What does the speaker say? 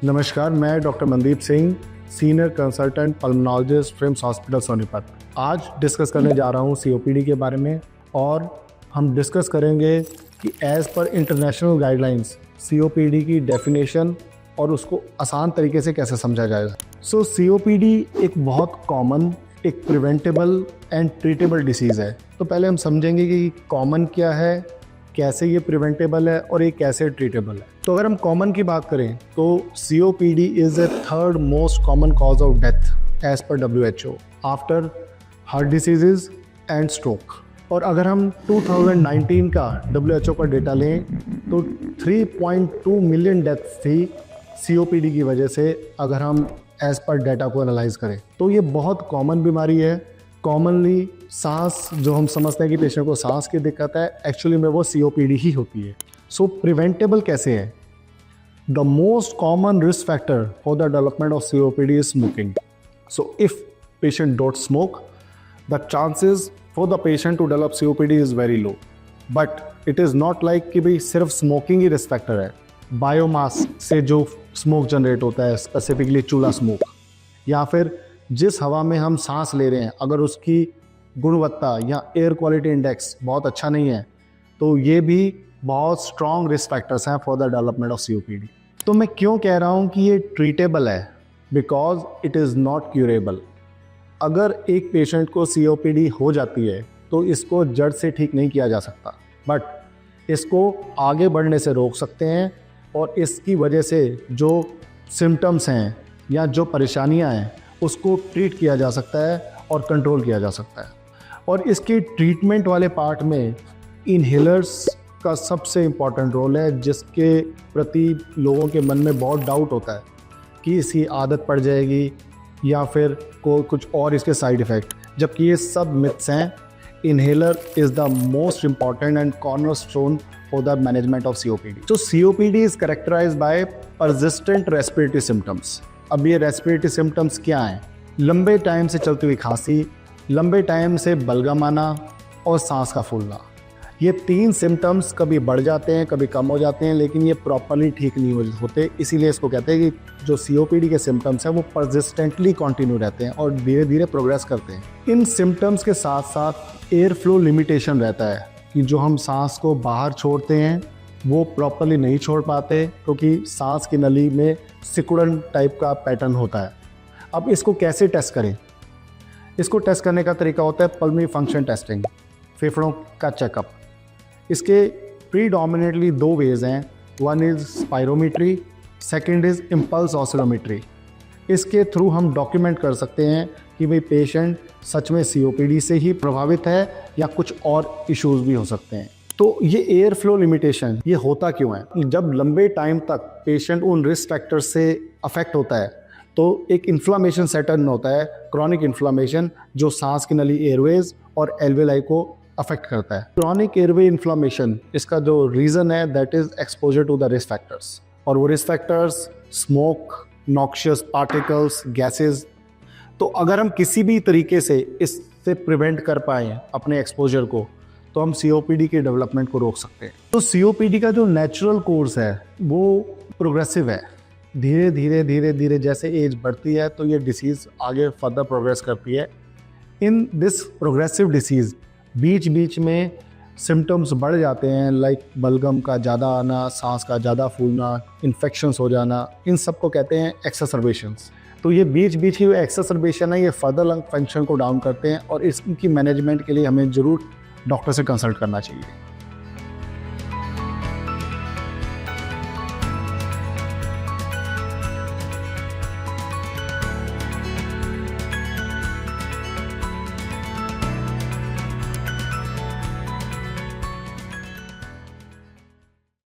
नमस्कार, मैं doctor Mandeep Singh, senior consultant pulmonologist frames hospital Sonipat. आज डिस्कस करने जा रहा हूँ सीओपीडी के बारे में और हम डिस्कस करेंगे कि as per international guidelines COPD की डेफिनेशन और उसको आसान तरीके से कैसे समझा जाएगा। सो सीओपीडी एक बहुत कॉमन, एक प्रिवेंटेबल एंड ट्रीटेबल डिसीज़ है। तो पहले हम समझेंगे कि कॉमन क्या है, कैसे ये प्रिवेंटेबल है और ये कैसे ट्रीटेबल है। तो अगर हम कॉमन की बात करें तो COPD is a third most common cause of death as per WHO after heart diseases and stroke. और अगर हम 2019 का WHO का डेटा लें तो 3.2 मिलियन डेथ्स थी COPD की वजह से, अगर हम एज पर डेटा को एनालाइज करें। तो ये बहुत कॉमन बीमारी है। कॉमनली सांस, जो हम समझते हैं कि पेशेंट को सांस की दिक्कत है, एक्चुअली में वो COPD ही होती है। सो प्रिवेंटेबल कैसे है? The most common risk factor for the development of COPD is smoking. So if patient don't smoke, the chances for the patient to develop COPD is very low. But it is not like कि भाई सिर्फ smoking ही risk factor है। Biomass से जो smoke generate होता है, specifically चूल्हा स्मोक, या फिर जिस हवा में हम सांस ले रहे हैं, अगर उसकी गुणवत्ता या एयर क्वालिटी इंडेक्स बहुत अच्छा नहीं है, तो ये भी बहुत स्ट्रॉन्ग रिस्क फैक्टर्स हैं for the development of COPD। तो मैं क्यों कह रहा हूँ कि ये ट्रीटेबल है? Because it is not curable. अगर एक पेशेंट को COPD हो जाती है तो इसको जड़ से ठीक नहीं किया जा सकता, बट इसको आगे बढ़ने से रोक सकते हैं और इसकी वजह से जो सिम्टम्स हैं या जो परेशानियां हैं उसको ट्रीट किया जा सकता है और कंट्रोल किया जा सकता है। और इसके ट्रीटमेंट वाले पार्ट में इनहेलर्स का सबसे इम्पॉर्टेंट रोल है, जिसके प्रति लोगों के मन में बहुत डाउट होता है कि इसकी आदत पड़ जाएगी या फिर कुछ और इसके साइड इफ़ेक्ट, जबकि ये सब मिथ्स हैं। Inhaler is the most important and cornerstone for the management of COPD। तो COPD is characterized by persistent respiratory symptoms. अब ये रेस्पिरेटरी सिम्टम्स क्या हैं? लंबे टाइम से चलती हुई खांसी, लंबे टाइम से बलगम आना और सांस का फूलना। ये 3 सिम्टम्स कभी बढ़ जाते हैं, कभी कम हो जाते हैं, लेकिन ये प्रॉपरली ठीक नहीं होते। इसीलिए इसको कहते हैं कि जो COPD के सिम्टम्स हैं वो परसिस्टेंटली कंटिन्यू रहते हैं और धीरे धीरे प्रोग्रेस करते हैं। इन सिम्टम्स के साथ साथ एयर फ्लो लिमिटेशन रहता है कि जो हम सांस को बाहर छोड़ते हैं वो प्रॉपरली नहीं छोड़ पाते, क्योंकि सांस की नली में सिकुड़न टाइप का पैटर्न होता है। अब इसको कैसे टेस्ट करें? इसको टेस्ट करने का तरीका होता है पल्मोनरी फंक्शन टेस्टिंग, फेफड़ों का चेकअप। इसके प्रीडोमिनेटली 2 वेज हैं। One is spirometry, second is impulse oscillometry. इसके थ्रू हम डॉक्यूमेंट कर सकते हैं कि भाई पेशेंट सच में COPD से ही प्रभावित है या कुछ और इश्यूज़ भी हो सकते हैं। तो ये एयर फ्लो लिमिटेशन ये होता क्यों है? जब लंबे टाइम तक पेशेंट उन रिस्क फैक्टर्स से अफेक्ट होता है तो एक इन्फ्लामेशन सेटन होता है, क्रॉनिक इन्फ्लामेशन, जो सांस की नली, एयरवेज और एल्वेलाई को अफेक्ट करता है। क्रॉनिक एयरवे इन्फ्लामेशन, इसका जो रीज़न है that is exposure to the risk factors. और वो risk factors smoke, noxious particles, gases. तो अगर हम किसी भी तरीके से इससे प्रिवेंट कर पाएँ अपने एक्सपोजर को, तो हम COPD के डेवलपमेंट को रोक सकते हैं। तो COPD का जो नेचुरल कोर्स है वो प्रोग्रेसिव है। धीरे धीरे जैसे एज बढ़ती है तो ये डिसीज़ आगे फर्दर प्रोग्रेस करती है। इन दिस प्रोग्रेसिव डिसीज़ बीच बीच में सिम्टम्स बढ़ जाते हैं, लाइक बलगम का ज़्यादा आना, सांस का ज़्यादा फूलना, इन्फेक्शंस हो जाना। इन सब को कहते हैं एक्सरबेशंस। तो ये बीच बीच की एक्सरबेशन है, ये फर्दर लंग फंक्शन को डाउन करते हैं और इसकी मैनेजमेंट के लिए हमें ज़रूर डॉक्टर से कंसल्ट करना चाहिए।